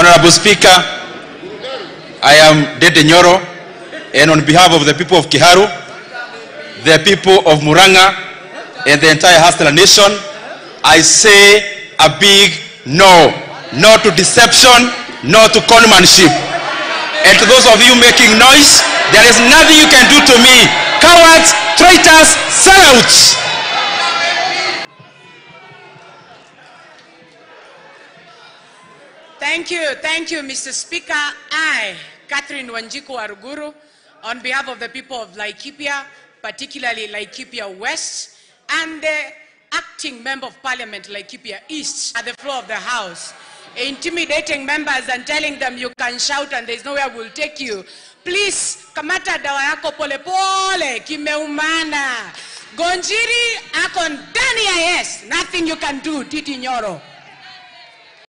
Honorable Speaker, I am Ndindi Nyoro, and on behalf of the people of Kiharu, the people of Muranga, and the entire Hustler Nation, I say a big no. No to deception, no to conmanship. And to those of you making noise, there is nothing you can do to me. Cowards, traitors, sellouts. Thank you, Mr. Speaker. I, Catherine Waruguru, on behalf of the people of Laikipia, particularly Laikipia West, and the acting member of Parliament, Laikipia East, at the floor of the House, intimidating members and telling them you can shout and there's nowhere we'll take you. Please, kamata dawa yako pole pole, kimeumana. Gonjiri ako ndani ya yes, nothing you can do, Titi Nyoro.